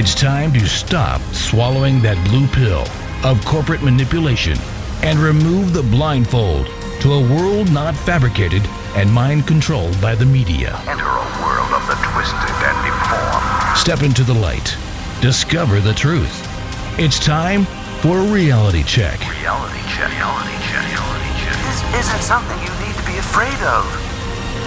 It's time to stop swallowing that blue pill of corporate manipulation and remove the blindfold to a world not fabricated and mind-controlled by the media. Enter a world of the twisted and deformed. Step into the light. Discover the truth. It's time for a reality check. Reality check. Reality check. Reality check. This isn't something you need to be afraid of.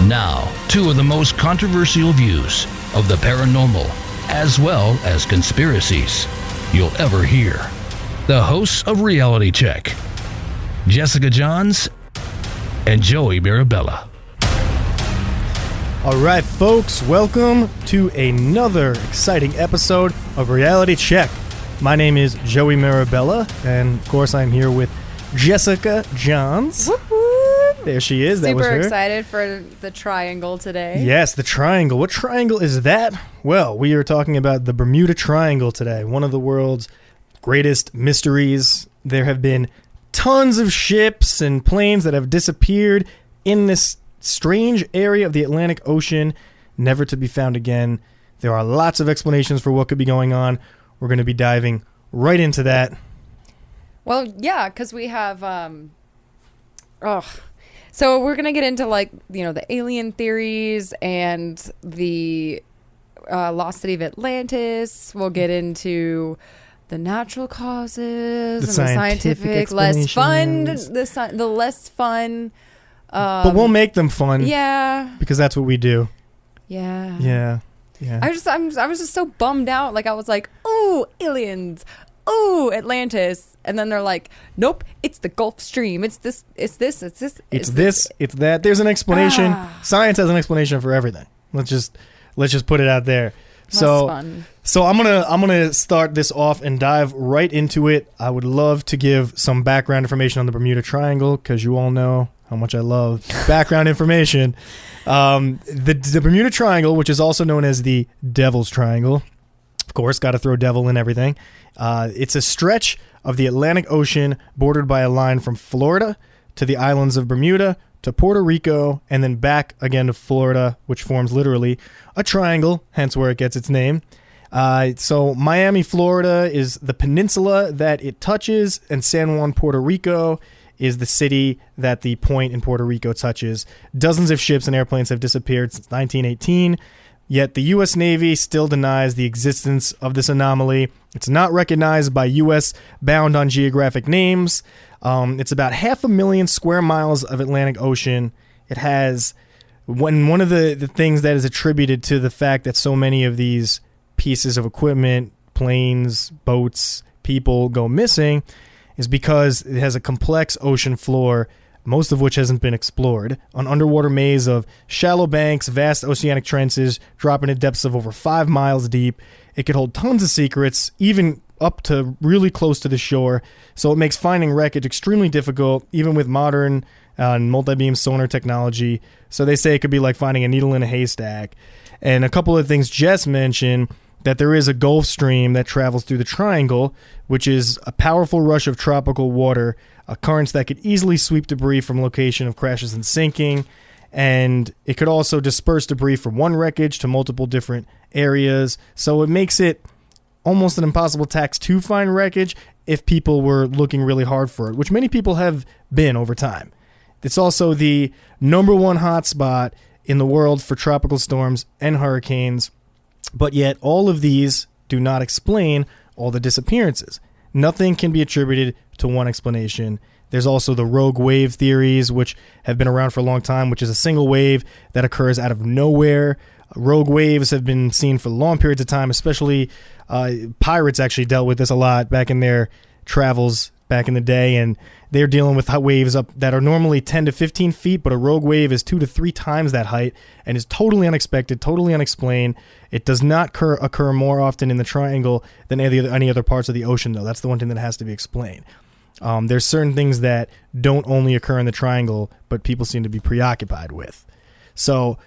Now, two of the most controversial views of the paranormal, as well as conspiracies, you'll ever hear. The hosts of Reality Check, Jessica Johns and Joey Mirabella. All right, folks, welcome to another exciting episode of Reality Check. My name is Joey Mirabella, and of course I'm here with Jessica Johns. There she is. That was her. Super excited for the triangle today. Yes, the triangle. What triangle is that? Well, we are talking about the Bermuda Triangle today, one of the world's greatest mysteries. There have been tons of ships and planes that have disappeared in this strange area of the Atlantic Ocean, never to be found again. There are lots of explanations for what could be going on. We're going to be diving right into that. Well, yeah, because we have... So we're going to get into, the alien theories and the lost city of Atlantis. We'll get into the natural causes and the scientific less fun, the less fun. But we'll make them fun. Yeah. Because that's what we do. Yeah. Yeah. Yeah. I was just so bummed out. Like, I was like, "Ooh, aliens. Ooh, Atlantis." And then they're like, "Nope, it's the Gulf Stream. It's this, it's this, it's this. It's this, it's that." There's an explanation. Science has an explanation for everything. Let's just put it out there. So I'm gonna start this off and dive right into it. I would love to give some background information on the Bermuda Triangle, because you all know how much I love background information. The Bermuda Triangle, which is also known as the Devil's Triangle, of course, got to throw devil in everything. It's a stretch of the Atlantic Ocean bordered by a line from Florida to the islands of Bermuda to Puerto Rico, and then back again to Florida, which forms literally a triangle, hence where it gets its name. So Miami, Florida is the peninsula that it touches, and San Juan, Puerto Rico is the city that the point in Puerto Rico touches. Dozens of ships and airplanes have disappeared since 1918, yet the U.S. Navy still denies the existence of this anomaly. It's not recognized by U.S. bound on geographic names. It's about 500,000 square miles of Atlantic Ocean. It has one of the things that is attributed to the fact that so many of these pieces of equipment, planes, boats, people go missing is because it has a complex ocean floor, most of which hasn't been explored, an underwater maze of shallow banks, vast oceanic trenches, dropping at depths of over 5 miles deep. It could hold tons of secrets, even up to really close to the shore, so it makes finding wreckage extremely difficult, even with modern multi-beam sonar technology. So they say it could be like finding a needle in a haystack. And a couple of things Jess mentioned, that there is a Gulf Stream that travels through the triangle, which is a powerful rush of tropical water, currents that could easily sweep debris from location of crashes and sinking, and it could also disperse debris from one wreckage to multiple different areas. So it makes it almost an impossible task to find wreckage if people were looking really hard for it, which many people have been over time. It's also the number one hotspot in the world for tropical storms and hurricanes, but yet all of these do not explain all the disappearances. Nothing can be attributed to one explanation. There's also the rogue wave theories, which have been around for a long time, which is a single wave that occurs out of nowhere. Rogue waves have been seen for long periods of time, especially pirates actually dealt with this a lot back in their travels back in the day, and they're dealing with waves up that are normally 10 to 15 feet, but a rogue wave is 2 to 3 times that height and is totally unexpected, totally unexplained. It does not occur more often in the triangle than any other parts of the ocean, though. That's the one thing that has to be explained. There's certain things that don't only occur in the triangle, but people seem to be preoccupied with. So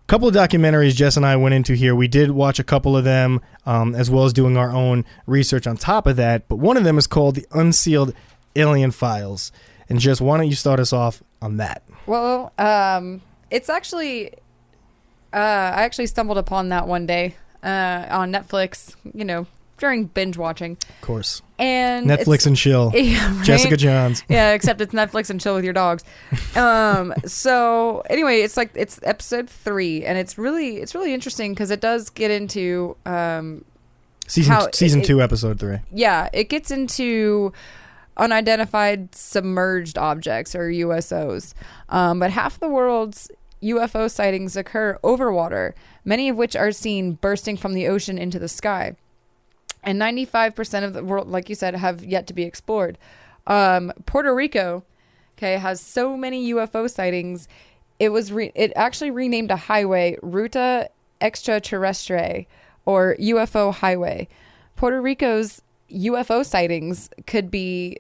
a couple of documentaries Jess and I went into here. We did watch a couple of them, as well as doing our own research on top of that. But one of them is called The Unsealed Alien Files. And Jess, why don't you start us off on that? Well, it's actually... I actually stumbled upon that one day. on Netflix, during binge watching. Of course. And Netflix and chill. Yeah, right? Jessica Johns. Yeah, except it's Netflix and chill with your dogs. So anyway, it's episode 3, and it's really interesting because it does get into season 2, episode 3. Yeah, it gets into unidentified submerged objects, or USOs. But half the world's UFO sightings occur over water, many of which are seen bursting from the ocean into the sky. And 95% of the world, like you said, have yet to be explored. Puerto Rico, has so many UFO sightings. It actually renamed a highway Ruta Extraterrestre, or UFO Highway. Puerto Rico's UFO sightings could be,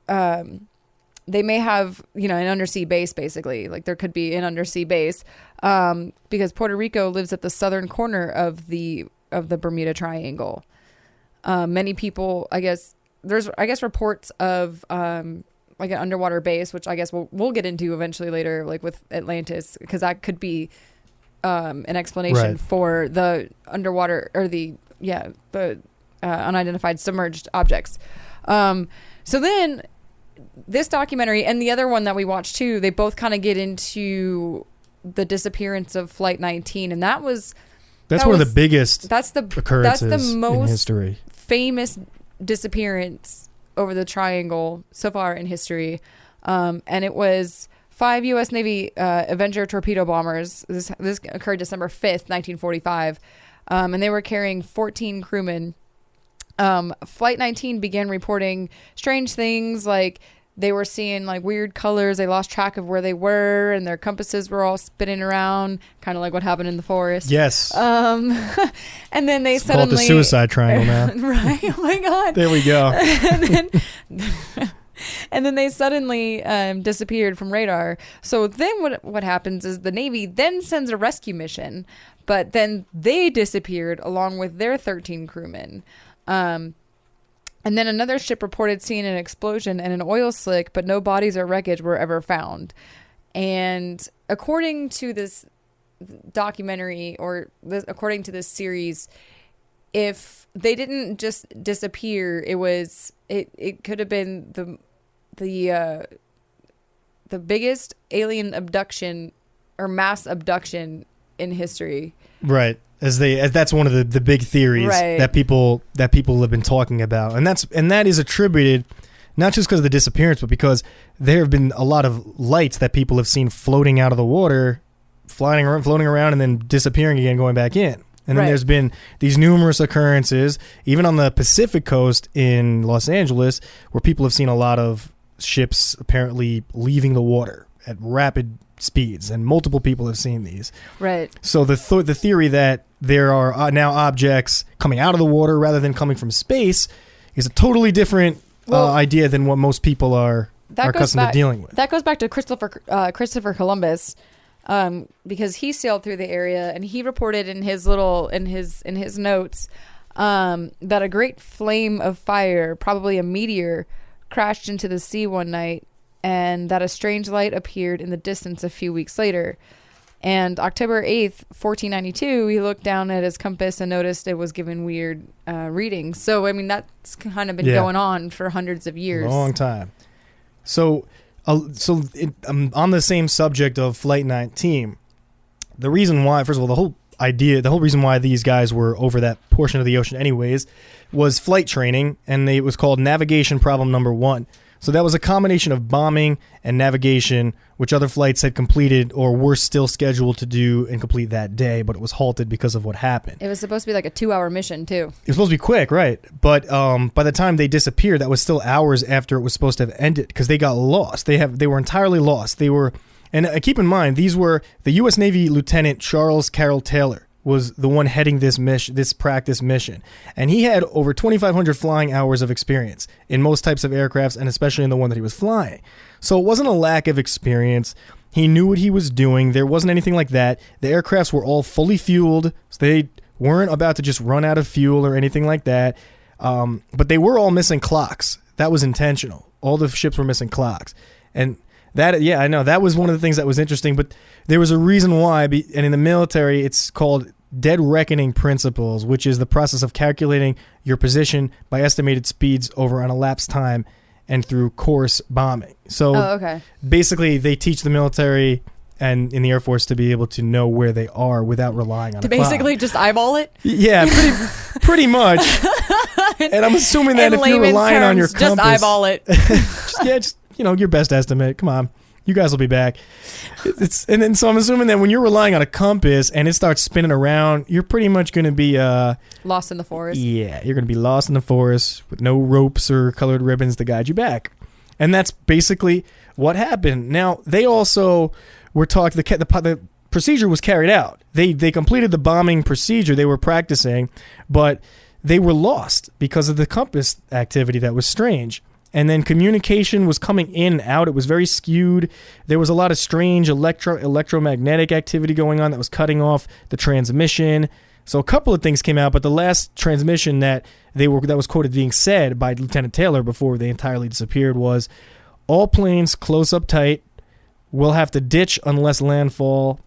they may have, an undersea base, basically. Like there could be an undersea base, because Puerto Rico lives at the southern corner of the Bermuda Triangle. Many people, there's reports of like an underwater base, which I guess we'll get into eventually later, like with Atlantis, because that could be an explanation for the underwater, or the unidentified submerged objects. So then this documentary and the other one that we watched too, they both kind of get into the disappearance of Flight 19, and that's one of the biggest occurrences that's the most in history. Famous disappearance over the triangle so far in history. And it was 5 U.S. Navy Avenger torpedo bombers. This occurred December 5th, 1945. And they were carrying 14 crewmen. Flight 19 began reporting strange things, like they were seeing like weird colors. They lost track of where they were, and their compasses were all spinning around, kind of like what happened in the forest. Yes. And then they Call it the suicide triangle now. Right. Oh my God. There we go. And then they suddenly disappeared from radar. So then what happens is the Navy then sends a rescue mission, but then they disappeared along with their 13 crewmen. And then another ship reported seeing an explosion and an oil slick, but no bodies or wreckage were ever found. And according to this documentary, according to this series, if they didn't just disappear, it could have been the biggest alien abduction or mass abduction in history. Right. As that's one of the big theories that people have been talking about, and that is attributed not just because of the disappearance, but because there have been a lot of lights that people have seen floating out of the water, floating around, and then disappearing again, going back in. And then there's been these numerous occurrences, even on the Pacific coast in Los Angeles, where people have seen a lot of ships apparently leaving the water at rapid speeds, and multiple people have seen these. Right. So the theory that there are now objects coming out of the water rather than coming from space is a totally different idea than what most people are accustomed to dealing with. That goes back to Christopher Columbus, because he sailed through the area, and he reported in his notes that a great flame of fire, probably a meteor, crashed into the sea one night, and that a strange light appeared in the distance a few weeks later. And October 8th, 1492, he looked down at his compass and noticed it was giving weird readings. So, I mean, that's kind of been going on for hundreds of years. Long time. So on the same subject of Flight 19, the reason why, first of all, the whole reason why these guys were over that portion of the ocean anyways was flight training, and it was called navigation problem number 1. So that was a combination of bombing and navigation, which other flights had completed or were still scheduled to do and complete that day, but it was halted because of what happened. It was supposed to be like a 2-hour mission, too. It was supposed to be quick, right? But by the time they disappeared, that was still hours after it was supposed to have ended, because they got lost. They were entirely lost. And keep in mind, these were the U.S. Navy Lieutenant Charles Carroll Taylor was the one heading this practice mission. And he had over 2,500 flying hours of experience in most types of aircrafts, and especially in the one that he was flying. So it wasn't a lack of experience. He knew what he was doing. There wasn't anything like that. The aircrafts were all fully fueled, so they weren't about to just run out of fuel or anything like that. But they were all missing clocks. That was intentional. All the ships were missing clocks. And that, I know, that was one of the things that was interesting, but there was a reason why, and in the military, it's called dead reckoning principles, which is the process of calculating your position by estimated speeds over an elapsed time and through course bombing. So basically they teach the military and in the Air Force to be able to know where they are without relying on to a clock. basically just eyeball it. Yeah, pretty much. And I'm assuming that if you're relying on your compass, just eyeball it. just your best estimate. Come on, you guys will be back. And then so I'm assuming that when you're relying on a compass and it starts spinning around, you're pretty much going to be lost in the forest. Yeah, you're going to be lost in the forest with no ropes or colored ribbons to guide you back. And that's basically what happened. Now they also were talking. The procedure was carried out. They completed the bombing procedure. They were practicing, but they were lost because of the compass activity that was strange. And then communication was coming in and out. It was very skewed. There was a lot of strange electromagnetic activity going on that was cutting off the transmission. So a couple of things came out, but the last transmission that was quoted being said by Lieutenant Taylor before they entirely disappeared was, "All planes close up tight. We'll have to ditch unless landfall.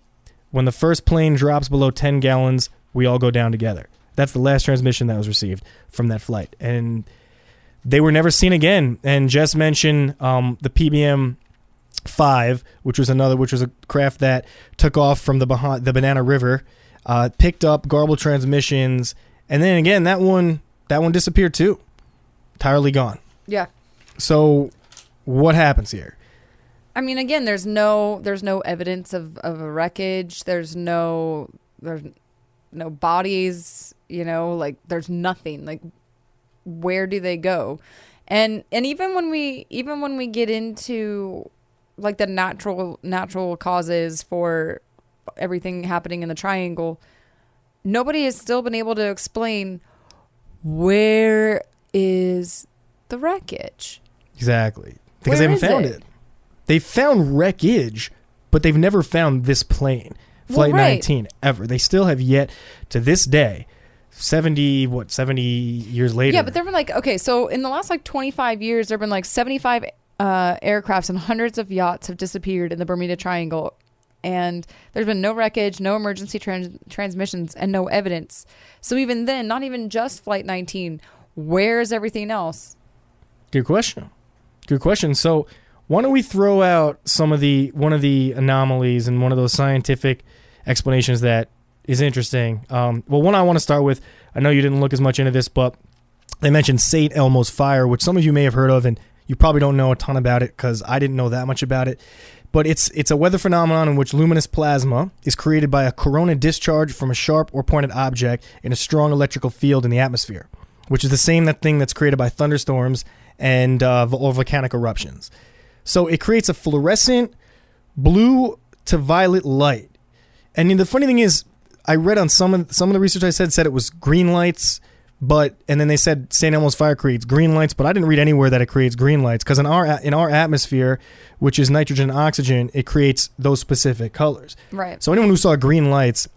When the first plane drops below 10 gallons, we all go down together." That's the last transmission that was received from that flight. And they were never seen again. And Jess mentioned the PBM-5, which was a craft that took off from the Banana River, picked up garbled transmissions, and then again that one disappeared too, entirely gone. Yeah. So what happens here? I mean, again, there's no evidence of a wreckage. There's no bodies. Like there's nothing. Like, where do they go? And even when we get into like the natural causes for everything happening in the triangle, nobody has still been able to explain where is the wreckage. Exactly. Because they haven't found it. They found wreckage, but they've never found this plane, Flight 19, ever. They still have yet to this day, 70 years later. Yeah, but there have been so in the last 25 years, there have been 75 aircrafts and hundreds of yachts have disappeared in the Bermuda Triangle. And there's been no wreckage, no emergency transmissions, and no evidence. So even then, not even just Flight 19, where's everything else? Good question. So why don't we throw out one of the anomalies and one of those scientific explanations that is interesting. One I want to start with, I know you didn't look as much into this, but they mentioned St. Elmo's fire, which some of you may have heard of, and you probably don't know a ton about it because I didn't know that much about it. But it's a weather phenomenon in which luminous plasma is created by a corona discharge from a sharp or pointed object in a strong electrical field in the atmosphere, which is the same thing that's created by thunderstorms and volcanic eruptions. So it creates a fluorescent blue to violet light. And the funny thing is, I read on some of the research I said it was green lights, and then they said St. Elmo's fire creates green lights, but I didn't read anywhere that it creates green lights because in our atmosphere, which is nitrogen and oxygen, it creates those specific colors. Right. So anyone who saw green lights,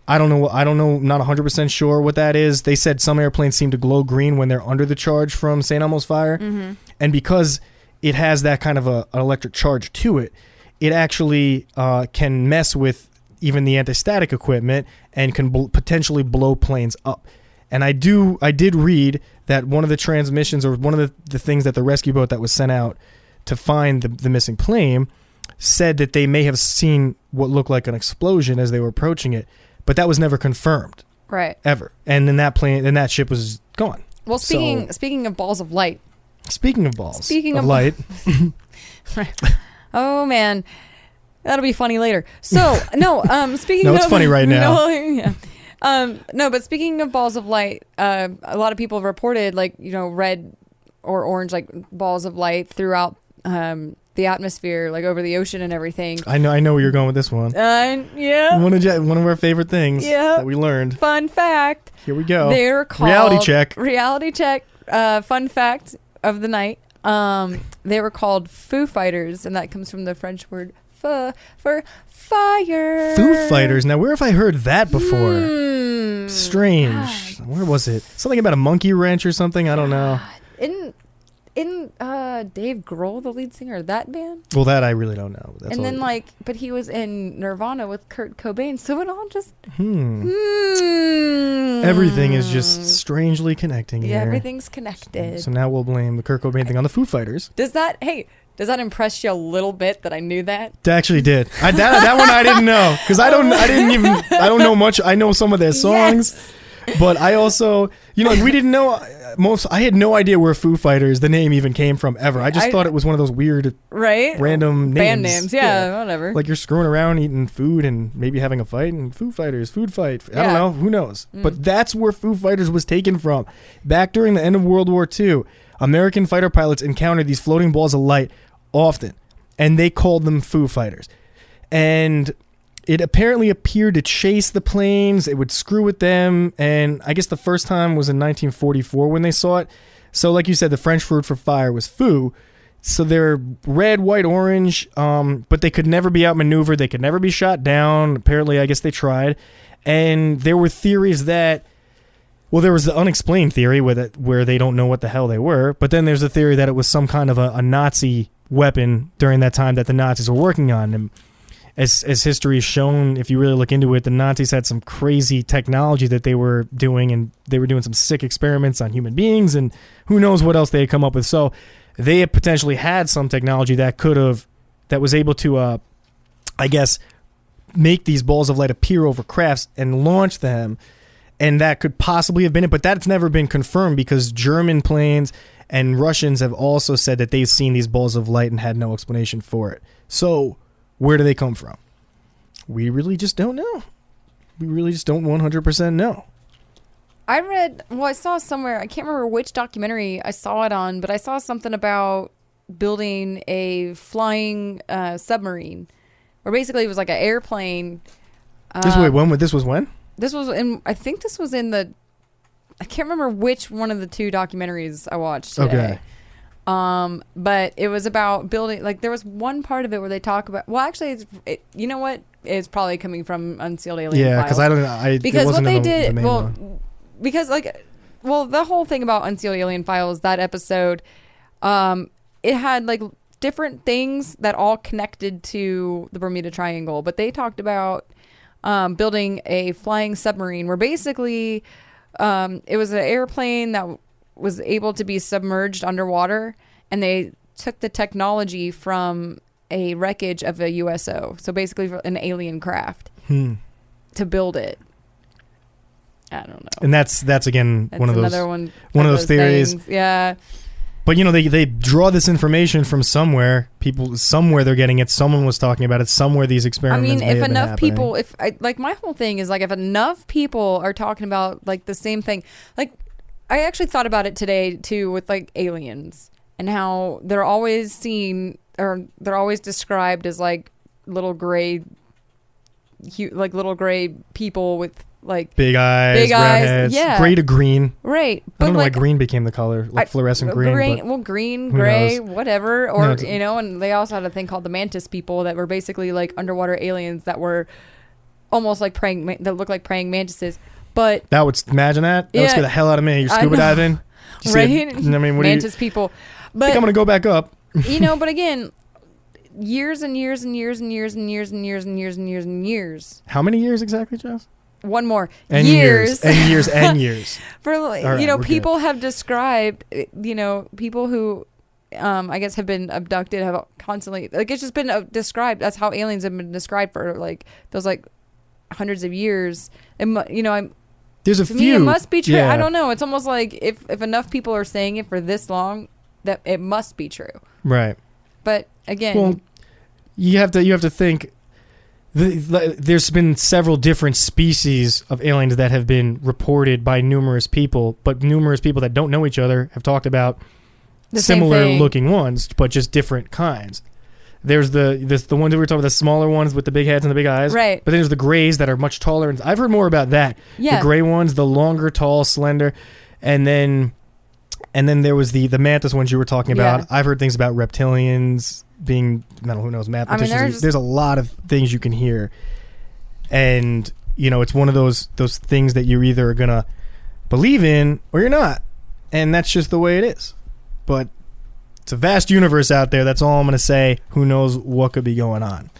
I don't know, not 100% sure what that is. They said some airplanes seem to glow green when they're under the charge from St. Elmo's fire. Mm-hmm. And because it has that kind of an electric charge to it, it actually can mess with even the anti-static equipment and can potentially blow planes up. And I did read that one of the transmissions or one of the things that the rescue boat that was sent out to find the missing plane said that they may have seen what looked like an explosion as they were approaching it, but that was never confirmed. Right. Ever. And then that ship was gone. Well, speaking of balls of light. Speaking of light. Right. Oh man. That'll be funny later. So, no, speaking of... No, it's funny right now. No, yeah. No, but speaking of balls of light, a lot of people have reported red or orange balls of light throughout the atmosphere, over the ocean and everything. I know where you're going with this one. Yeah. One of our favorite things that we learned. Fun fact. Here we go. They're called... Reality check. Fun fact of the night. They were called Foo Fighters, and that comes from the French word for fire. Foo Fighters. Now, where have I heard that before? Strange. God. Where was it? Something about a monkey wrench or something? I don't know. in Dave Grohl, the lead singer of that band? Well, that I really don't know. That's And then but he was in Nirvana with Kurt Cobain, so it all just everything is just strangely connecting here. Yeah, everything's connected. So now we'll blame the Kurt Cobain thing on the Foo Fighters. Does that impress you a little bit that I knew that? It actually did. That one I didn't know because I don't know much. I know some of their songs, but I also, we didn't know I had no idea where Foo Fighters, the name, even came from ever. I just thought it was one of those weird, random names. Band names, yeah, whatever. Like you're screwing around eating food and maybe having a fight, and Foo Fighters, food fight. I don't know, who knows? But that's where Foo Fighters was taken from. Back during the end of World War II, American fighter pilots encountered these floating balls of light often, and they called them Foo Fighters. And it apparently appeared to chase the planes. It would screw with them. And I guess the first time was in 1944 when they saw it. So like you said, the French word for fire was feu. So they're red, white, orange, but they could never be outmaneuvered. They could never be shot down. Apparently, I guess they tried. And there were theories that, well, there was the unexplained theory where they don't know what the hell they were. But then there's a theory that it was some kind of a Nazi weapon during that time that the Nazis were working on. And as history has shown, if you really look into it, the Nazis had some crazy technology that they were doing, and they were doing some sick experiments on human beings, and who knows what else they had come up with. So they had potentially had some technology that was able to, I guess, make these balls of light appear over crafts and launch them, and that could possibly have been it. But that's never been confirmed because German planes and Russians have also said that they've seen these balls of light and had no explanation for it. So where do they come from? We really just don't know. We really just don't 100% know. I saw somewhere, I can't remember which documentary I saw it on, but I saw something about building a flying submarine, where basically it was like an airplane. This was when? This was I think this was in I can't remember which one of the two documentaries I watched today. Okay. But it was about building, like there was one part of it where they talk about, well, actually, you know what? It's probably coming from Unsealed Alien Files. Yeah, because what they did, the whole thing about Unsealed Alien Files, that episode, it had like different things that all connected to the Bermuda Triangle, but they talked about building a flying submarine where basically it was an airplane that was able to be submerged underwater, and they took the technology from a wreckage of a USO, so basically an alien craft, to build it. I don't know. And that's again one of those theories. Things. Yeah. But they draw this information from somewhere. Somewhere they're getting it. Someone was talking about it. Somewhere these experiments. I mean, if enough people, my whole thing is like, if enough people are talking about like the same thing, like I actually thought about it today too with like aliens and how they're always seen, or they're always described as like little gray people with like big eyes, round heads, gray to green. Right. I don't know why green became the color, like fluorescent green. Green, gray, whatever. Or, and they also had a thing called the mantis people that were basically like underwater aliens that were almost like that looked like praying mantises. But that would, imagine that. That would scare the hell out of me. You're scuba diving. Right? Mantis people. But I think I'm going to go back up. But again, years and years and years and years and years and years and years and years and years. How many years exactly, Jess? One more. And years. And years and years. For, people have described, people who, I guess have been abducted, have constantly, like, it's just been described. That's how aliens have been described for, like, those, like, hundreds of years. And, there's a few. It must be true. Yeah. I don't know. It's almost like if enough people are saying it for this long, that it must be true. Right. But again, well, you have to think. There's been several different species of aliens that have been reported by numerous people, but numerous people that don't know each other have talked about similar looking ones, but just different kinds. There's the ones that we were talking about, the smaller ones with the big heads and the big eyes. Right. But then there's the grays that are much taller. And I've heard more about that. Yeah. The gray ones, the longer, tall, slender. And then there was the mantis ones you were talking about. Yeah. I've heard things about reptilians being, who knows, mathematicians. There's a lot of things you can hear. And, it's one of those things that you're either going to believe in or you're not. And that's just the way it is. But it's a vast universe out there. That's all I'm going to say. Who knows what could be going on?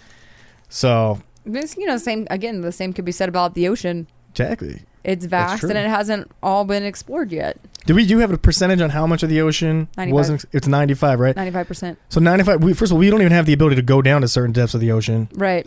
So, the same could be said about the ocean. Exactly. It's vast and it hasn't all been explored yet. Do you have a percentage on how much of the ocean 95. wasn't? It's 95, right? 95%. So 95. First of all, we don't even have the ability to go down to certain depths of the ocean. Right.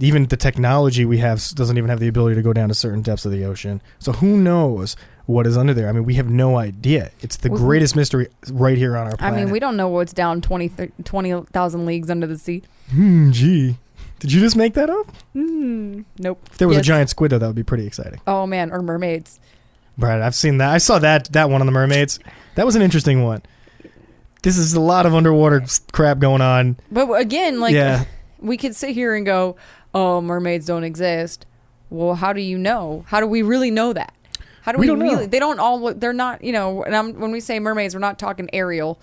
Even the technology we have doesn't even have the ability to go down to certain depths of the ocean. So who knows what is under there? I mean, we have no idea. It's the greatest mystery right here on our planet. I mean, we don't know what's down 20,000 leagues under the sea. Gee. Did you just make that up? Nope. If there was a giant squid, though, that would be pretty exciting. Oh, man. Or mermaids. Right. I've seen that. I saw that one on the mermaids. That was an interesting one. This is a lot of underwater crap going on. But again, we could sit here and go, oh, mermaids don't exist. Well, how do you know? How do we really know that? How do we don't really? know. They don't all. They're not. And when we say mermaids, we're not talking Ariel.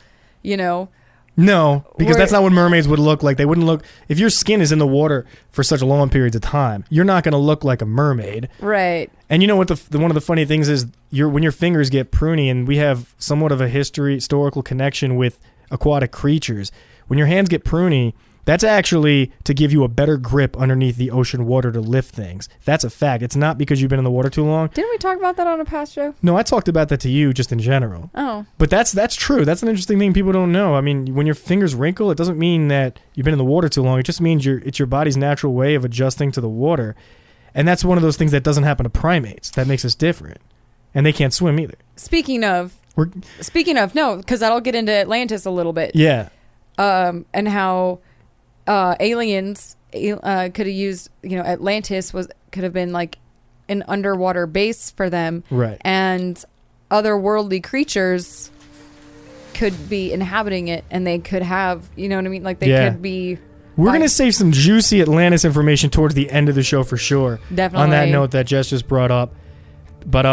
No, because that's not what mermaids would look like. They wouldn't look. If your skin is in the water for such long periods of time, you're not going to look like a mermaid. Right. And you know what? One of the funny things is, when your fingers get pruny, and we have somewhat of a historical connection with aquatic creatures. When your hands get pruny, that's actually to give you a better grip underneath the ocean water to lift things. That's a fact. It's not because you've been in the water too long. Didn't we talk about that on a past show? No, I talked about that to you just in general. Oh. But that's true. That's an interesting thing people don't know. I mean, when your fingers wrinkle, it doesn't mean that you've been in the water too long. It just means it's your body's natural way of adjusting to the water. And that's one of those things that doesn't happen to primates. That makes us different. And they can't swim either. Speaking of, no, because that'll get into Atlantis a little bit. Yeah. And how aliens could have used, Atlantis could have been like an underwater base for them. Right. And otherworldly creatures could be inhabiting it, and they could have, you know what I mean? Like they could be. We're going to save some juicy Atlantis information towards the end of the show for sure. Definitely. On that note that Jess just brought up. But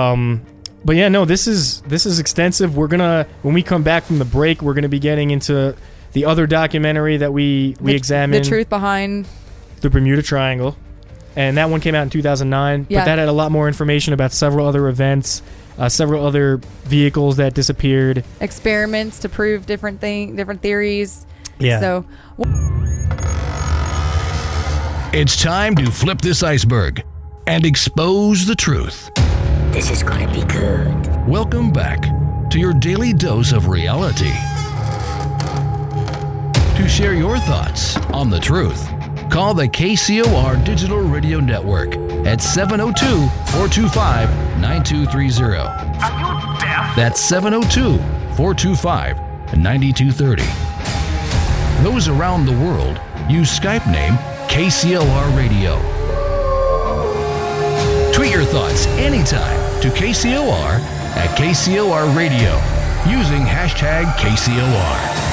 yeah, no, this is extensive. We're going to, when we come back from the break, we're going to be getting into the other documentary that we examined. The truth behind the Bermuda Triangle. And that one came out in 2009. Yeah. But that had a lot more information about several other events, several other vehicles that disappeared. Experiments to prove different theories. Yeah. So It's time to flip this iceberg and expose the truth. This is gonna be good. Welcome back to your daily dose of reality. To share your thoughts on the truth, call the KCOR Digital Radio Network at 702-425-9230. Are you deaf? That's 702-425-9230. Those around the world use Skype name KCOR Radio. Tweet your thoughts anytime to KCOR at KCOR Radio using hashtag KCOR.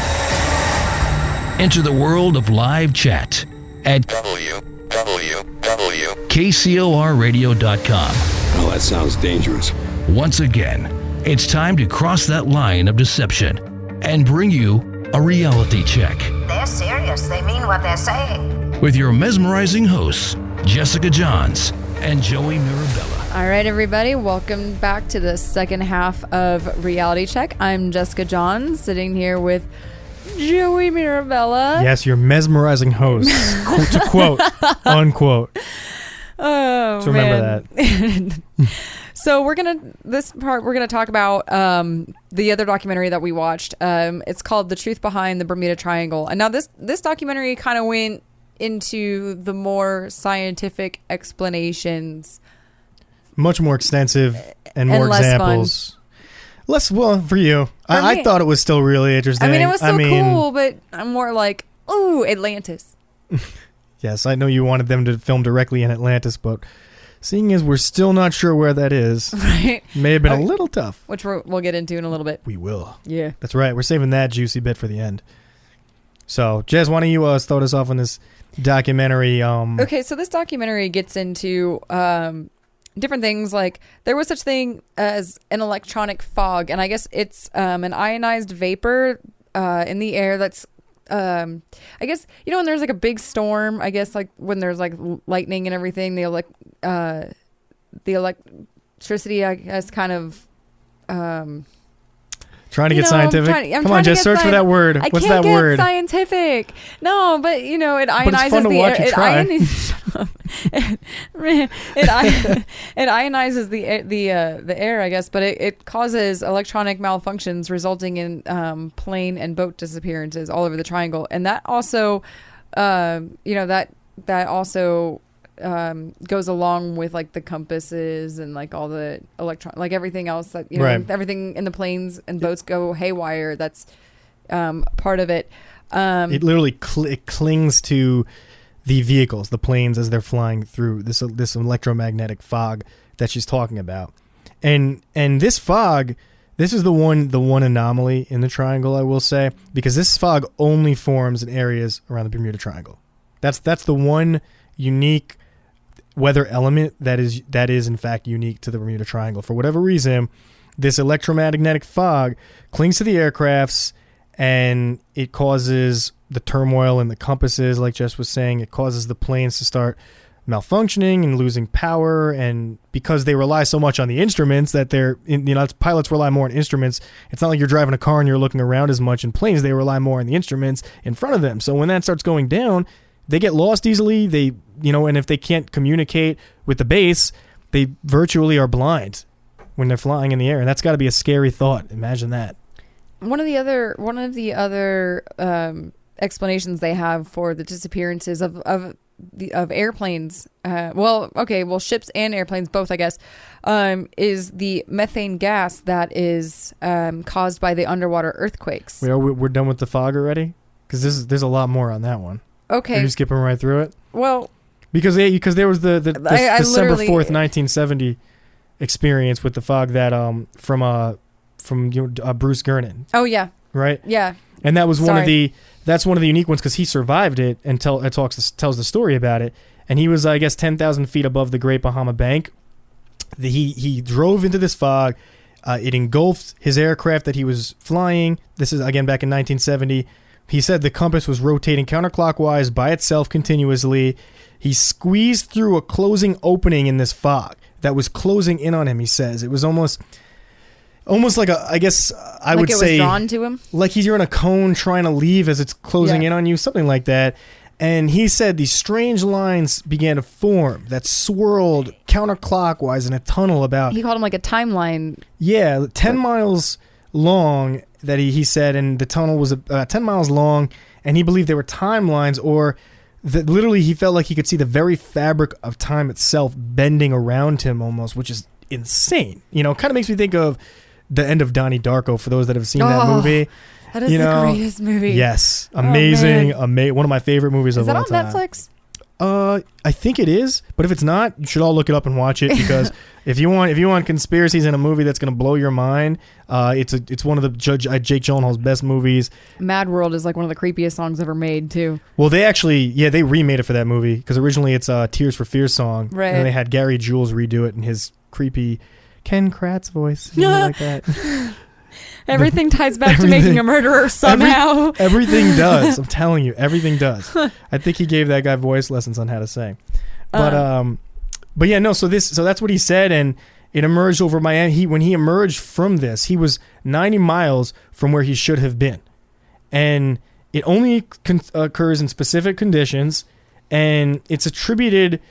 Enter the world of live chat at www.kcorradio.com. Oh, that sounds dangerous. Once again, it's time to cross that line of deception and bring you a reality check. They're serious. They mean what they're saying. With your mesmerizing hosts, Jessica Johns and Joey Mirabella. all right, everybody, welcome back to the second half of Reality Check. I'm Jessica Johns, sitting here with Joey Mirabella. Yes, your mesmerizing host. To quote, unquote. Oh, so remember that. So we're gonna talk about the other documentary that we watched. It's called "The Truth Behind the Bermuda Triangle." And now this documentary kind of went into the more scientific explanations, much more extensive and more less examples. fun. Less well for you. I thought it was still really interesting. I mean, it was so cool, but I'm more like, ooh, Atlantis. Yes, I know you wanted them to film directly in Atlantis, but seeing as we're still not sure where that is, Right. may have been a little tough. Which we'll get into in a little bit. We will. Yeah. That's right. We're saving that juicy bit for the end. So, Jez, why don't you start us off on this documentary? Okay, so this documentary gets into different things. Like, there was such thing as an electronic fog, and I guess it's an ionized vapor in the air that's I guess, when there's like a big storm, I guess like when there's like lightning and everything, the electricity, I guess, kind of Trying to get scientific. I'm Come on, just search for that word. What's that word? Scientific. No, but it ionizes but it's fun to watch you try. It ionizes the air, I guess, but it causes electronic malfunctions, resulting in plane and boat disappearances all over the triangle, and that also, that also goes along with like the compasses and like all the like everything else that right. Everything in the planes and boats go haywire. That's part of it. It literally it clings to the vehicles, the planes, as they're flying through this electromagnetic fog that she's talking about. And this fog, this is the one anomaly in the triangle, I will say, because this fog only forms in areas around the Bermuda Triangle. That's the one unique weather element that is in fact unique to the Bermuda Triangle. For whatever reason, this electromagnetic fog clings to the aircrafts, and it causes the turmoil in the compasses, like Jess was saying. It causes the planes to start malfunctioning and losing power, and because they rely so much on the instruments that pilots rely more on instruments. It's not like you're driving a car and you're looking around as much. In planes, they rely more on the instruments in front of them. So when that starts going down, they get lost easily. And if they can't communicate with the base, they virtually are blind when they're flying in the air. And that's got to be a scary thought. Imagine that. One of the other explanations they have for the disappearances of airplanes, ships and airplanes both, I guess, is the methane gas that is caused by the underwater earthquakes. We're done with the fog already? Because there's a lot more on that one. Okay. Are you skipping right through it? Well, because there was the December 4th, 1970 experience with the fog that from Bruce Gernon. Oh yeah. Right? Yeah. And that was one of the unique ones because he survived it and tells the story about it. And he was, I guess, 10,000 feet above the Great Bahama Bank. He drove into this fog. It engulfed his aircraft that he was flying. This is, again, back in 1970. He said the compass was rotating counterclockwise by itself continuously. He squeezed through a closing opening in this fog that was closing in on him, he says. It was almost like I would say, was drawn to him? Like you're in a cone trying to leave as it's closing in on you, something like that. And he said these strange lines began to form that swirled counterclockwise in a tunnel about... He called them like a timeline. Yeah, 10 miles long, that he said, and the tunnel was about 10 miles long, and he believed there were timelines, or that literally he felt like he could see the very fabric of time itself bending around him almost, which is insane. Kind of makes me think of the end of Donnie Darko, for those that have seen that movie. That is the greatest movie. Yes. Amazing. One of my favorite movies of all time. Is that on Netflix? I think it is, but if it's not, you should all look it up and watch it, because if you want conspiracies in a movie that's going to blow your mind, it's one of the Jake Gyllenhaal's best movies. Mad World is like one of the creepiest songs ever made too. Well, they remade it for that movie, because originally it's a Tears for Fears song, right? And they had Gary Jules redo it in his creepy Ken Kratz voice, like that. Everything ties back to making a murderer somehow. Everything does. I'm telling you, everything does. I think he gave that guy voice lessons on how to sing. But yeah, no. So that's what he said, and it emerged over Miami. When he emerged from this, he was 90 miles from where he should have been, and it only occurs in specific conditions, and it's attributed.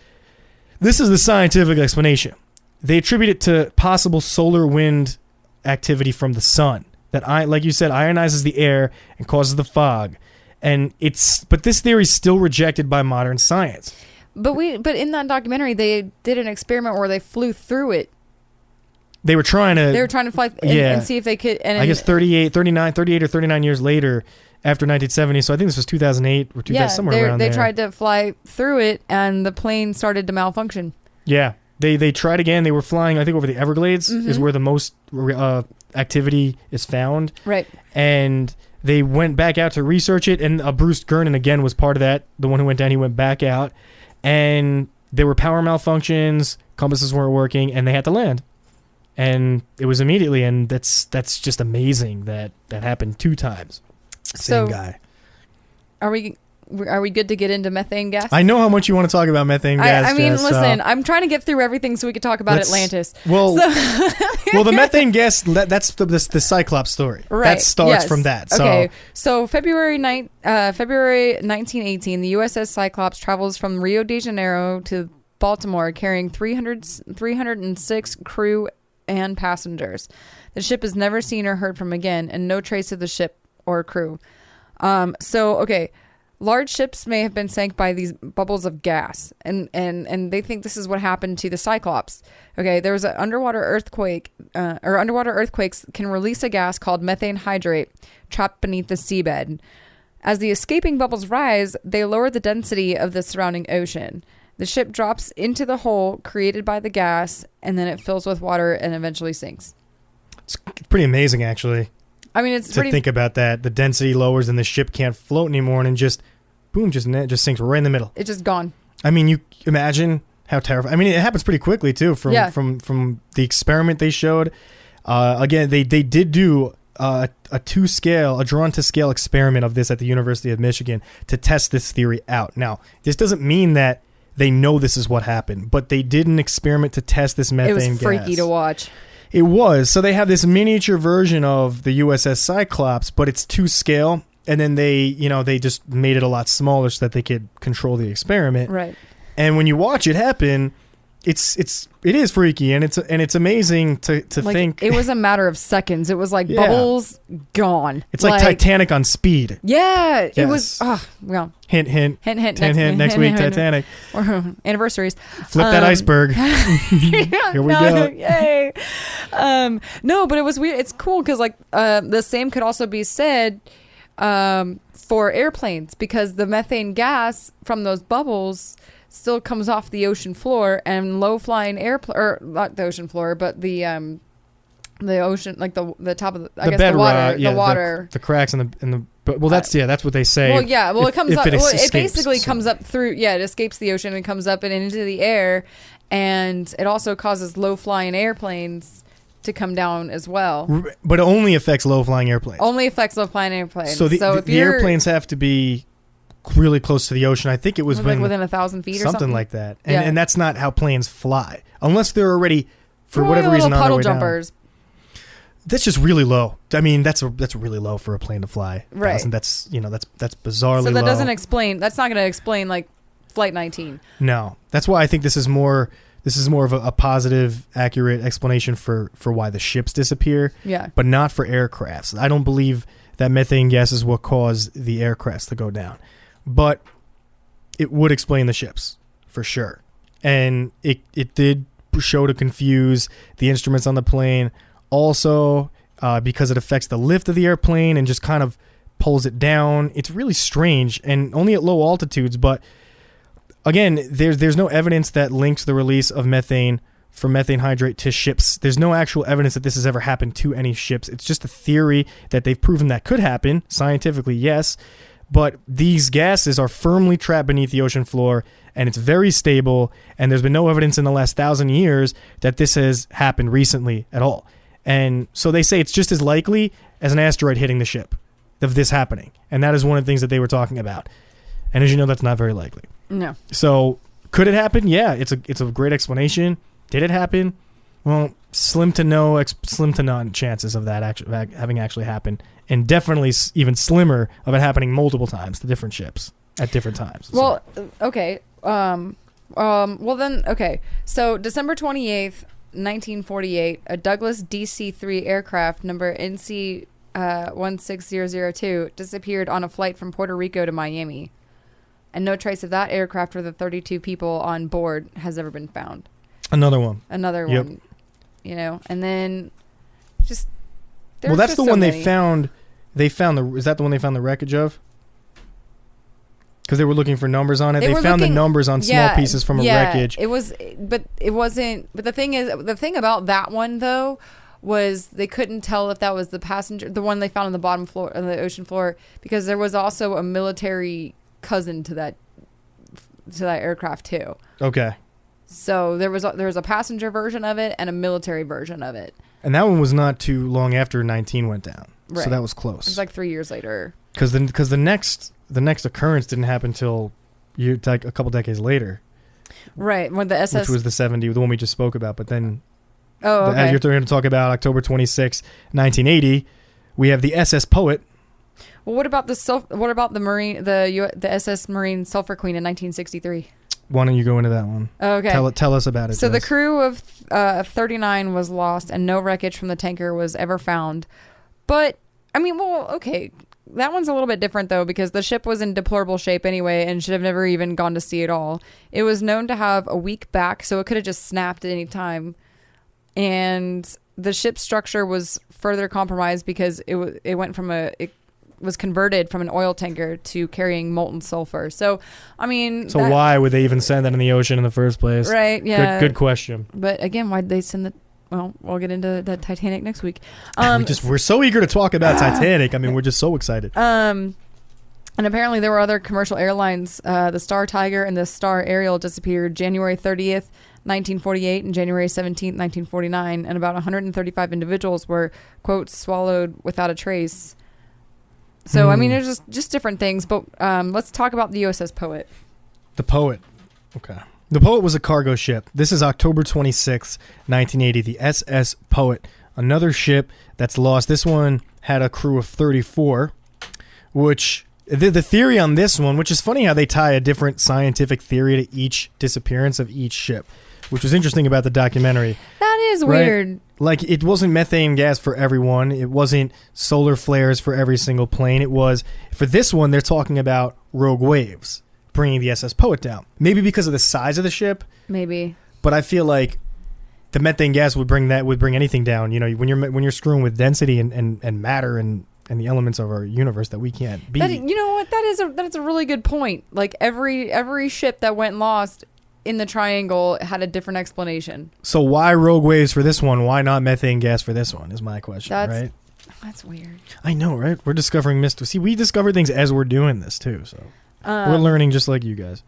This is the scientific explanation. They attribute it to possible solar wind activity from the sun that, like you said, ionizes the air and causes the fog. But this theory is still rejected by modern science. But in that documentary, they did an experiment where they flew through it. They were trying to fly and see if they could. And I guess 38 or 39 years later, after 1970. So I think this was 2008 or 2000, somewhere around there. They tried to fly through it, and the plane started to malfunction. Yeah. They tried again. They were flying, I think, over the Everglades, is where the most activity is found. Right. And they went back out to research it, and Bruce Gernon, again, was part of that. The one who went down, he went back out. And there were power malfunctions, compasses weren't working, and they had to land. And it was immediately, and that's just amazing that happened 2 times. Same guy. are we good to get into methane gas? I know how much you want to talk about methane gas. I mean, Jess, listen, I'm trying to get through everything so we could talk about Atlantis. Well, well, the methane gas, that's the Cyclops story. Right. That starts from that. So. Okay. So February 1918, the USS Cyclops travels from Rio de Janeiro to Baltimore carrying 306 crew and passengers. The ship is never seen or heard from again, and no trace of the ship or crew. Large ships may have been sank by these bubbles of gas, and they think this is what happened to the Cyclops. Okay, there was an underwater earthquake, underwater earthquakes can release a gas called methane hydrate trapped beneath the seabed. As the escaping bubbles rise, they lower the density of the surrounding ocean. The ship drops into the hole created by the gas, and then it fills with water and eventually sinks. It's pretty amazing, actually. I mean, it's to think about that. The density lowers and the ship can't float anymore, and then just boom, just sinks right in the middle. It's just gone. I mean, you imagine how terrifying. I mean, it happens pretty quickly too. From the experiment they showed. Again, they did do a drawn to scale experiment of this at the University of Michigan to test this theory out. Now, this doesn't mean that they know this is what happened, but they did an experiment to test this methane gas. It was freaky to watch. It was. So they have this miniature version of the USS Cyclops, but it's to scale. And then they just made it a lot smaller so that they could control the experiment. Right. And when you watch it happen, it is freaky, and it's amazing to think. It was a matter of seconds. It was like bubbles gone. It's like Titanic on speed. Yeah, yes. It was. Well, hint. Next week, Titanic. Or anniversaries. Flip that iceberg. Here we go. Yay. No, but it was weird. It's cool because the same could also be said for airplanes, because the methane gas from those bubbles still comes off the ocean floor, and low flying or not the ocean floor, but the ocean, like the top of the water, the cracks in the. Well, that's what they say. Well, yeah. Well, it comes up. It basically comes up through. Yeah, it escapes the ocean and comes up and into the air, and it also causes low flying airplanes to come down as well. But it only affects low flying airplanes. Only affects low flying airplanes. So the airplanes have to be really close to the ocean. I think it was within 1,000 feet or something like that. And that's not how planes fly, unless they're already for whatever reason on their puddle way jumpers. Down. That's just really low. I mean, that's really low for a plane to fly. Right. That's bizarrely low. So that doesn't explain. That's not going to explain like Flight 19. No, that's why I think this is more of a positive, accurate explanation for why the ships disappear. Yeah. But not for aircrafts. I don't believe that methane gas is what caused the aircrafts to go down. But it would explain the ships for sure. And it did show to confuse the instruments on the plane. Also, because it affects the lift of the airplane and just kind of pulls it down. It's really strange, and only at low altitudes. But again, there's no evidence that links the release of methane from methane hydrate to ships. There's no actual evidence that this has ever happened to any ships. It's just a theory that they've proven that could happen. Scientifically, yes. But these gases are firmly trapped beneath the ocean floor, and it's very stable, and there's been no evidence in the last 1,000 years that this has happened recently at all. And so they say it's just as likely as an asteroid hitting the ship of this happening. And that is one of the things that they were talking about. And as you know, that's not very likely. No. So could it happen? Yeah, it's a great explanation. Did it happen? Well, slim to none chances of that having actually happened. And definitely even slimmer of it happening multiple times to different ships at different times. Well, okay. So December 28th, 1948, a Douglas DC-3 aircraft number NC 16002 disappeared on a flight from Puerto Rico to Miami, and no trace of that aircraft or the 32 people on board has ever been found. Another one. You know, and then just that's the one they found. Is that the one they found the wreckage of? Because they were looking for numbers on it. They found the numbers on small pieces from a wreckage. It wasn't. But the thing about that one though was they couldn't tell if that was the passenger, the one they found on the bottom floor of the ocean floor, because there was also a military cousin to that aircraft too. Okay. So there was a passenger version of it and a military version of it. And that one was not too long after 19 went down. Right. So that was close. It was like 3 years later. Because the next next occurrence didn't happen until like a couple decades later. Right, when the SS, which was the 70, the one we just spoke about. But then, okay. as you're going to talk about October 26, 1980, we have the SS Poet. Well, what about the SS Marine Sulphur Queen in 1963? Why don't you go into that one? Okay. Tell us about it. So Jess. the crew of 39 was lost, and no wreckage from the tanker was ever found. But I mean, well, okay, that one's a little bit different though, because the ship was in deplorable shape anyway, and should have never even gone to sea at all. It was known to have a weak back, so it could have just snapped at any time. And the ship's structure was further compromised because it was converted from an oil tanker to carrying molten sulfur. So, I mean... So why would they even send that in the ocean in the first place? Right, yeah. Good question. But again, why'd they send the... Well, we'll get into the Titanic next week. We're so eager to talk about Titanic. I mean, we're just so excited. And apparently there were other commercial airlines. The Star Tiger and the Star Ariel disappeared January 30th, 1948 and January 17th, 1949. And about 135 individuals were, quote, swallowed without a trace. So, I mean, there's just different things. But let's talk about the USS Poet. The Poet. Okay. The Poet was a cargo ship. This is October 26th, 1980. The SS Poet. Another ship that's lost. This one had a crew of 34, which... The theory on this one, which is funny how they tie a different scientific theory to each disappearance of each ship, which was interesting about the documentary. That is right? weird. Like, it wasn't methane gas for everyone. It wasn't solar flares for every single plane. It was, for this one, they're talking about rogue waves bringing the SS Poet down. Maybe because of the size of the ship. Maybe. But I feel like the methane gas would bring anything down. You know, when you're screwing with density and matter and the elements of our universe that we can't beat. You know what? That is a really good point. Like every ship that went lost in the triangle had a different explanation. So why rogue waves for this one? Why not methane gas for this one? Is my question. Right? That's weird. I know, right? We're discovering mystery. See, we discover things as we're doing this too. So we're learning just like you guys.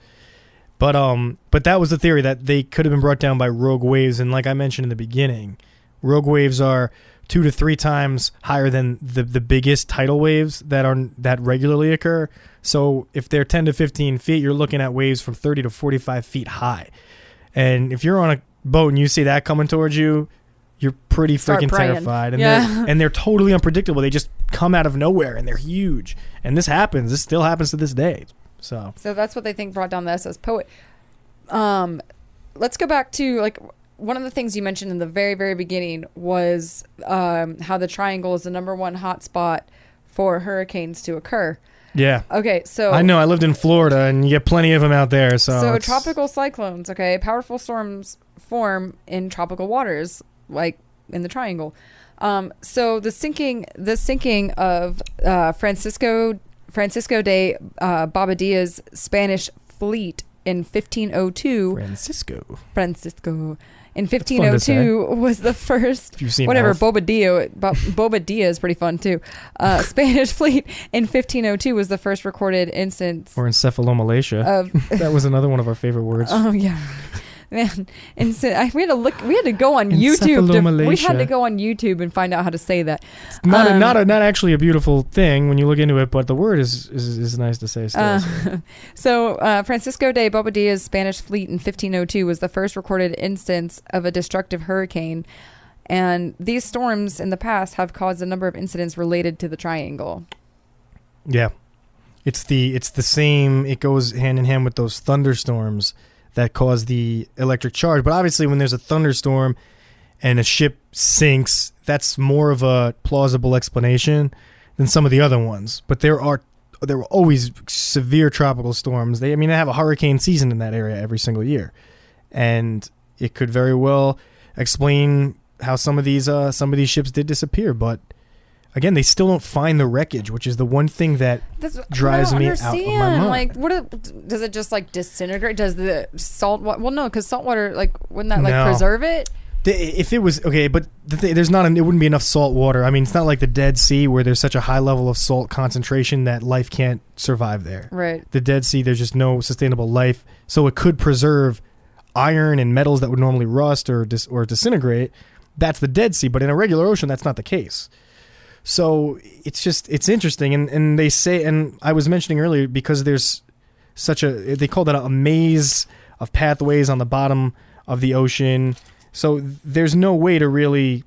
But that was the theory, that they could have been brought down by rogue waves. And like I mentioned in the beginning, rogue waves are 2 to 3 times higher than the biggest tidal waves that regularly occur. So if they're 10 to 15 feet, you're looking at waves from 30 to 45 feet high. And if you're on a boat and you see that coming towards you, you're pretty freaking terrified. And they're totally unpredictable. They just come out of nowhere and they're huge. And this happens. This still happens to this day. So that's what they think brought down the SS Poet. Let's go back to like... One of the things you mentioned in the very, very beginning was how the triangle is the number one hotspot for hurricanes to occur. Yeah. Okay, so... I know. I lived in Florida, and you get plenty of them out there. So tropical cyclones, okay? Powerful storms form in tropical waters, like in the triangle. So the sinking of Francisco de Bobadilla's Spanish fleet in 1502... Francisco... In 1502 was the first, whatever, Bobadilla is pretty fun too. Spanish fleet in 1502 was the first recorded instance. Or encephalomalacia. That was another one of our favorite words. Oh, yeah. Man, we had to go on YouTube. We had to go on YouTube and find out how to say that. It's not actually a beautiful thing when you look into it, but the word is nice to say still. So Francisco de Bobadilla's Spanish fleet in 1502 was the first recorded instance of a destructive hurricane, and these storms in the past have caused a number of incidents related to the triangle. Yeah, it's the same. It goes hand in hand with those thunderstorms that cause the electric charge. But obviously when there's a thunderstorm and a ship sinks, that's more of a plausible explanation than some of the other ones. But there were always severe tropical storms. They have a hurricane season in that area every single year. And it could very well explain how some of these ships did disappear. But again, they still don't find the wreckage, which is the one thing that drives me out of my mind. Like, does it just like disintegrate? Does the salt water? Well, no, because salt water, like, wouldn't that preserve it? If it was okay, but there's not. It wouldn't be enough salt water. I mean, it's not like the Dead Sea where there's such a high level of salt concentration that life can't survive there. Right. The Dead Sea, there's just no sustainable life, so it could preserve iron and metals that would normally rust or disintegrate. That's the Dead Sea, but in a regular ocean, that's not the case. So it's interesting, and they say, and I was mentioning earlier, because there's they call that a maze of pathways on the bottom of the ocean. So there's no way to really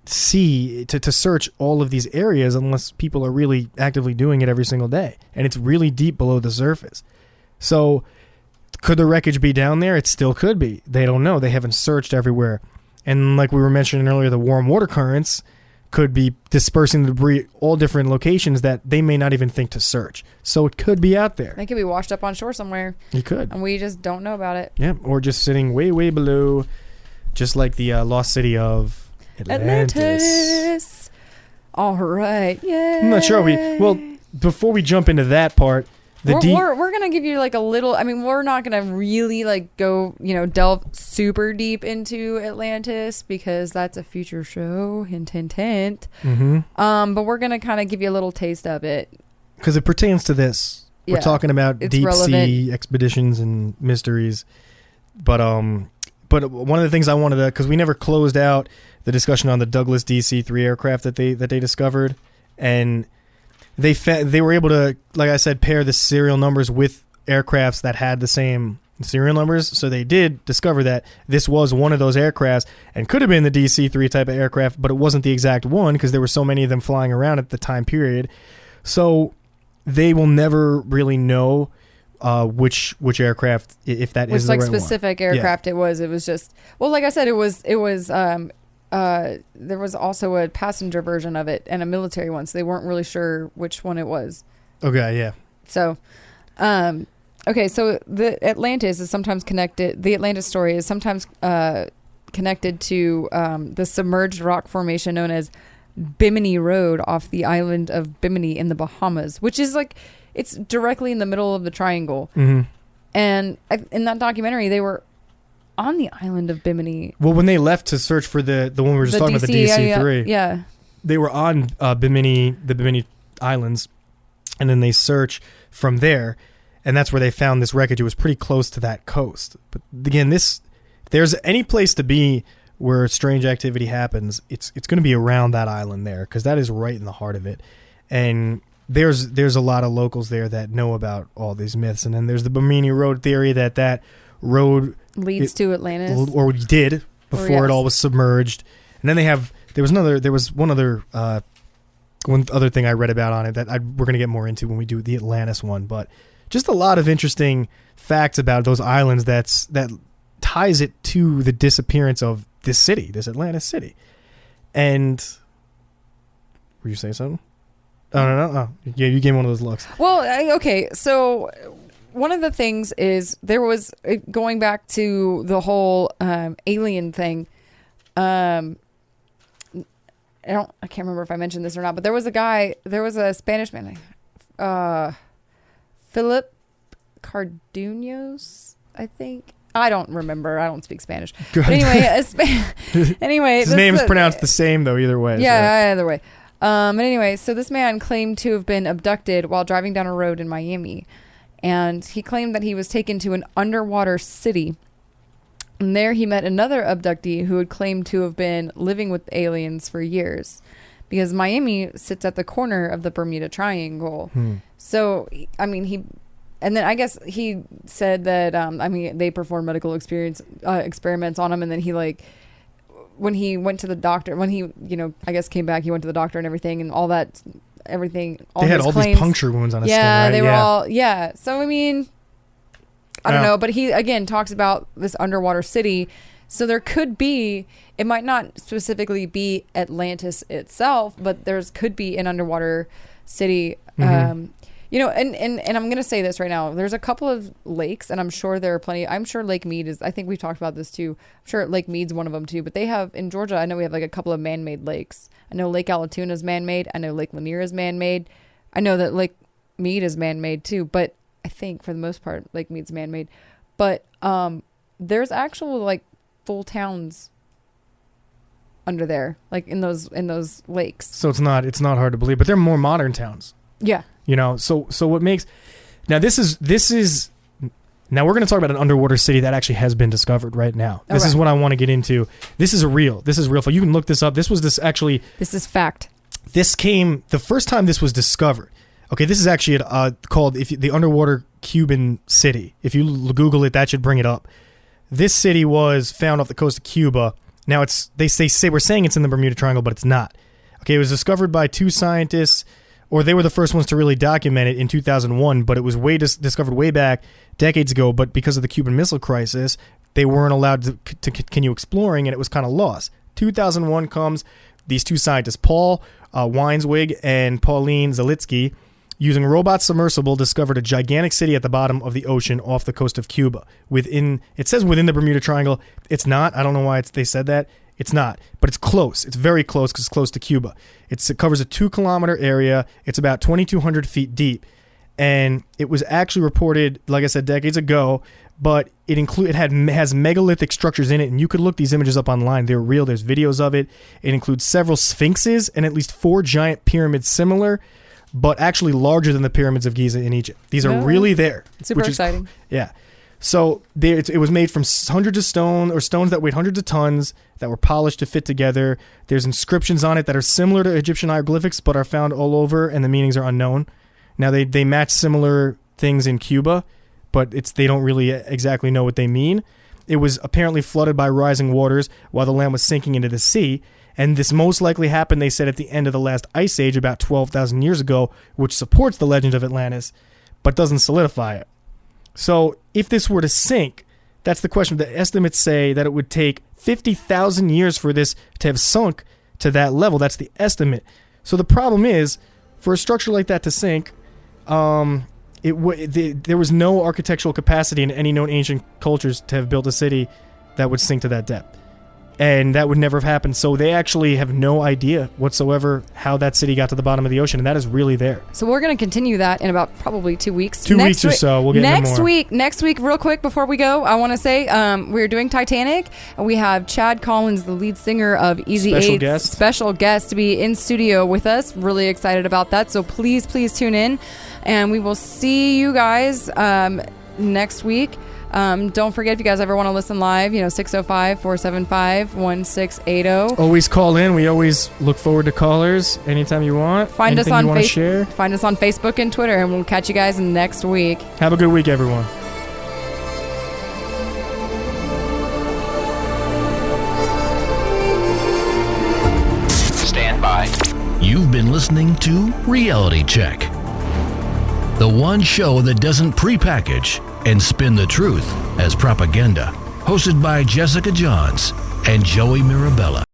to search all of these areas unless people are really actively doing it every single day, and it's really deep below the surface. So could the wreckage be down there? It still could be. They don't know. They haven't searched everywhere. And like we were mentioning earlier, the warm water currents could be dispersing the debris all different locations that they may not even think to search. So it could be out there. They could be washed up on shore somewhere. You could. And we just don't know about it. Yeah, or just sitting way, way below, just like the lost city of Atlantis. All right. Yeah. I'm not sure. Well, before we jump into that part, we're going to give you like a little, I mean, we're not going to really like go, delve super deep into Atlantis because that's a future show. Hint, hint, hint. Mm-hmm. But we're going to kind of give you a little taste of it. Because it pertains to this. Yeah, we're talking about deep sea expeditions and mysteries. But one of the things I wanted to, because we never closed out the discussion on the Douglas DC-3 aircraft that they discovered, and they were able to, like I said, pair the serial numbers with aircrafts that had the same serial numbers. So they did discover that this was one of those aircrafts and could have been the DC-3 type of aircraft, but it wasn't the exact one because there were so many of them flying around at the time period. So they will never really know which aircraft, if that is the right one. Which specific aircraft it was. It was just, well, like I said, it was there was also a passenger version of it and a military one, so they weren't really sure which one it was. Okay, yeah. So, okay, so the Atlantis is sometimes connected. The Atlantis story is sometimes connected to the submerged rock formation known as Bimini Road off the island of Bimini in the Bahamas, which is like, it's directly in the middle of the triangle. Mm-hmm. And in that documentary, they were on the island of Bimini. Well, when they left to search for the one we were just talking about, the DC-3, yeah, they were on the Bimini Islands, and then they search from there, and that's where they found this wreckage. It was pretty close to that coast. But again, if there's any place to be where strange activity happens, it's going to be around that island there, because that is right in the heart of it. And there's a lot of locals there that know about all these myths. And then there's the Bimini Road theory that road leads to Atlantis, or did before it all was submerged. And then there was one other thing I read about on it that we're going to get more into when we do the Atlantis one. But just a lot of interesting facts about those islands that ties it to the disappearance of this city, this Atlantis city. And were you saying something? Oh, no. Yeah, you gave me one of those looks. Well, okay, so one of the things is there was, going back to the whole alien thing, I can't remember if I mentioned this or not, but there was a Spanish man, Philip Carduños, I think. I don't remember. I don't speak Spanish. Good. But anyway, his name is pronounced the same though, either way. Yeah, either way. But anyway, so this man claimed to have been abducted while driving down a road in Miami. And he claimed that he was taken to an underwater city. And there he met another abductee who had claimed to have been living with aliens for years. Because Miami sits at the corner of the Bermuda Triangle. So, I mean, and then I guess he said that, they performed medical experiments on him. And then he, when he went to the doctor, when he, I guess came back, he went to the doctor and everything and all that, everything. All they had all claims, these puncture wounds on his skin, right? They were all, So, I mean, I don't know. But he, again, talks about this underwater city. So there could be, it might not specifically be Atlantis itself, but could be an underwater city. And I'm going to say this right now. There's a couple of lakes, and I'm sure there are plenty. I'm sure Lake Mead is, I think we've talked about this too. I'm sure Lake Mead's one of them too. But they have, in Georgia, I know we have a couple of man-made lakes. I know Lake Allatoona is man-made. I know Lake Lanier is man-made. I know that Lake Mead is man-made too. But I think for the most part, Lake Mead's man-made. But there's actual full towns under there, in those lakes. So it's not hard to believe, but they're more modern towns. Yeah. So what makes, now this is now we're going to talk about an underwater city that actually has been discovered right now. This is what I want to get into. This is real. You can look this up. This is fact. the first time this was discovered. Okay, this is actually called the underwater Cuban city. If you Google it, that should bring it up. This city was found off the coast of Cuba. Now they say we're saying it's in the Bermuda Triangle, but it's not. Okay, it was discovered by two scientists, or they were the first ones to really document it in 2001, but it was discovered way back decades ago, but because of the Cuban Missile Crisis, they weren't allowed to continue exploring, and it was kind of lost. 2001 comes, these two scientists, Paul Weinswig and Pauline Zalitsky, using a robot submersible, discovered a gigantic city at the bottom of the ocean off the coast of Cuba. It says within the Bermuda Triangle. It's not. I don't know why they said that. It's not, but it's close. It's very close because it's close to Cuba. It covers a 2-kilometer area. It's about 2,200 feet deep, and it was actually reported, like I said, decades ago. But has megalithic structures in it, and you could look these images up online. They're real. There's videos of it. It includes several sphinxes and at least 4 giant pyramids similar, but actually larger than the pyramids of Giza in Egypt. These are really there. Super exciting. Yeah. So it was made from hundreds of stones that weighed hundreds of tons that were polished to fit together. There's inscriptions on it that are similar to Egyptian hieroglyphics but are found all over, and the meanings are unknown. Now they match similar things in Cuba, but they don't really exactly know what they mean. It was apparently flooded by rising waters while the land was sinking into the sea, and this most likely happened, they said, at the end of the last ice age about 12,000 years ago, which supports the legend of Atlantis, but doesn't solidify it. So if this were to sink, that's the question. The estimates say that it would take 50,000 years for this to have sunk to that level. That's the estimate. So the problem is, for a structure like that to sink, there was no architectural capacity in any known ancient cultures to have built a city that would sink to that depth. And that would never have happened. So they actually have no idea whatsoever how that city got to the bottom of the ocean, and that is really there. So we're going to continue that in about probably 2 weeks. 2 weeks or so. We'll get into more. Next week, real quick before we go, I want to say we're doing Titanic, and we have Chad Collins, the lead singer of Easy Eight's special guest to be in studio with us. Really excited about that. So please tune in, and we will see you guys next week. Don't forget, if you guys ever want to listen live, 605-475-1680. Always call in. We always look forward to callers anytime you want. Find us on Facebook and Twitter, and we'll catch you guys next week. Have a good week, everyone. Stand by. You've been listening to Reality Check, the one show that doesn't prepackage and spin the truth as propaganda. Hosted by Jessica Johns and Joey Mirabella.